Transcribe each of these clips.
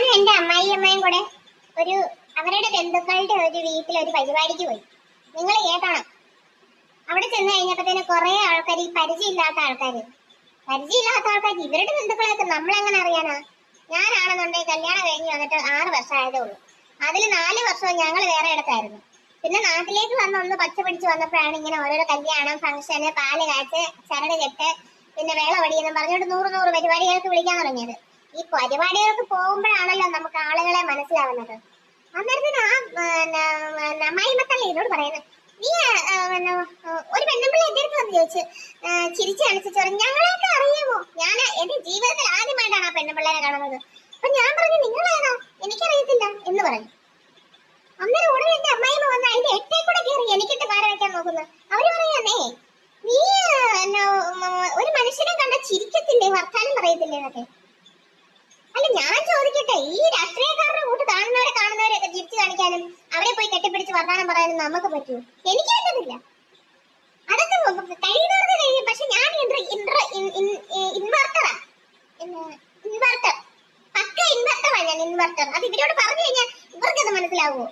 ഞാനും എന്റെ അമ്മായിയമ്മയും കൂടെ ഒരു അവരുടെ ബന്ധുക്കളുടെ ഒരു വീട്ടിൽ ഒരു പരിപാടിക്ക് പോയി. നിങ്ങൾ കേട്ടോണം. അവിടെ ചെന്ന് കഴിഞ്ഞപ്പോഴത്തേന് കുറെ ആൾക്കാർ, ഈ പരിചയമില്ലാത്ത ആൾക്കാർ ഇവരുടെ ബന്ധുക്കളൊക്കെ നമ്മളെങ്ങനെ അറിയാനാ? ഞാനാണെന്നുണ്ടെങ്കിൽ കല്യാണം കഴിഞ്ഞ് വന്നിട്ട് 6 വർഷം ആയതേ ഉള്ളൂ. അതിൽ 4 വർഷവും ഞങ്ങൾ വേറെ ഇടത്തായിരുന്നു. പിന്നെ നാട്ടിലേക്ക് വന്ന് ഒന്ന് പച്ച പിടിച്ച് വന്നപ്പോഴാണ് ഇങ്ങനെ ഓരോരോ കല്യാണം, ഫംഗ്ഷന്, പാല് കാച്ച്, ചരട് കെട്ട്, പിന്നെ വേളവടിയെന്ന് പറഞ്ഞുകൊണ്ട് 100 പരിപാടികൾക്ക് വിളിക്കാൻ തുടങ്ങിയത്. ഈ പരിപാടികൾക്ക് പോകുമ്പോഴാണല്ലോ നമുക്ക് ആളുകളെ മനസ്സിലാവുന്നത്. അന്നേരത്തിന് അമ്മായിമ്മത്തല്ലേ എന്നോട് പറയുന്നത്, നീ ഒരു പെണ്ണുമ്പിള്ള എന്റെ അടുത്ത് വന്ന് ചോദിച്ചു, ചിരിച്ചു കാണിച്ചു പറഞ്ഞു, ഞങ്ങളെയൊക്കെ അറിയാമോ? ഞാൻ എന്റെ ജീവിതത്തിൽ ആദ്യമായിട്ടാണ് ആ പെണ്ണുമ്പിള്ളേനെ കാണുന്നത്. അപ്പൊ ഞാൻ പറഞ്ഞു, നിങ്ങളേതാ? എനിക്കറിയത്തില്ല എന്ന് പറഞ്ഞു. അന്നേരം ഉടനെ എന്റെ അമ്മായിമ്മ വന്ന് അതിന്റെ എട്ടേ കൂടെ കയറി എനിക്കിട്ട് പാര വെക്കാൻ നോക്കുന്നു. അവര് പറയാന്നേ, നീ ഒരു മനുഷ്യനെ കണ്ട ചിരിക്കത്തില്ലേ, വർത്താനം പറയത്തില്ലേ എന്നൊക്കെ. അല്ല ഞാൻ ചോദിക്കട്ടെ, ഈ രാഷ്ട്രീയക്കാരുടെ കൂട്ട് കാണുന്നവരെയൊക്കെ ചിരിച്ചു കാണിക്കാനും അവരെ പോയി കെട്ടിപ്പിടിച്ച് വർത്താനം പറയാനും നമുക്ക് പറ്റൂ? എനിക്ക് പറ്റത്തില്ല. അതൊക്കെ കഴിയുന്നവർക്ക് കഴിയും. പക്ഷെ ഞാൻ ഇൻവെർട്ടറാ, പക്ക ഇൻവെർട്ടറാണ് ഞാൻ, ഇൻവെർട്ടർ. അത് ഇവരോട് പറഞ്ഞു കഴിഞ്ഞാൽ ഇവർക്കത് മനസ്സിലാവുമോ?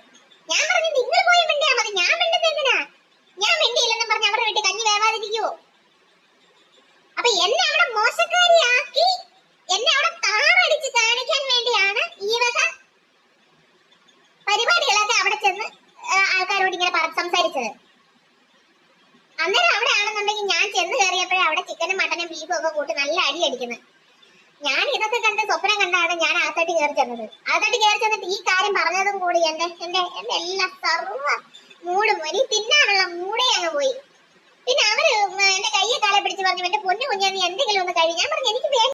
ഞാൻ പറഞ്ഞു, നിങ്ങൾ പോയി മിണ്ടിയാ മതി, ഞാൻ മിണ്ടുന്നത് എന്തിനാ? ഞാൻ മിണ്ടിയില്ലെന്നും പറഞ്ഞ് അവരുടെ വീട്ടിൽ കഞ്ഞി വേവാതിരിക്കുവോ? അപ്പൊ എന്നെ അവിടെ മോശക്കാരിയാക്കി, എന്നെ അവിടെ താറടിച്ച് കാണിക്കാൻ വേണ്ടിയാണ് ഈ വക പരിപാടികളൊക്കെ അവിടെ ചെന്ന് ആൾക്കാരോട് ഇങ്ങനെ സംസാരിച്ചത്. അന്നേരം അവിടെ ആണെന്നുണ്ടെങ്കിൽ ഞാൻ ചെന്ന് കയറിയപ്പോഴേ അവിടെ ചിക്കനും മട്ടനും ബീഫും ഒക്കെ കൂട്ടി നല്ല അടി അടിക്കുന്നത്. ഞാൻ ഇതൊക്കെ കണ്ട് സ്വപ്നം കണ്ടാണ് ഞാൻ അകത്തോട്ട് കയറി ചെന്നത്. അകത്തോട്ട് കയറി ചെന്നിട്ട് ഈ കാര്യം പറഞ്ഞതും കൂടി എന്റെ എല്ലാ സർവ്വ മൂടും എനിക്ക് തിന്നാനുള്ള മൂടേ അങ്ങ് പോയി. പിന്നെ അവര് എന്റെ കയ്യെ കാലെ പിടിച്ച് പറഞ്ഞു, എന്റെ പൊന്നു കുഞ്ഞാ നീ എന്തെങ്കിലും ഒന്ന് കഴിയും. ഞാൻ പറഞ്ഞു, എനിക്ക്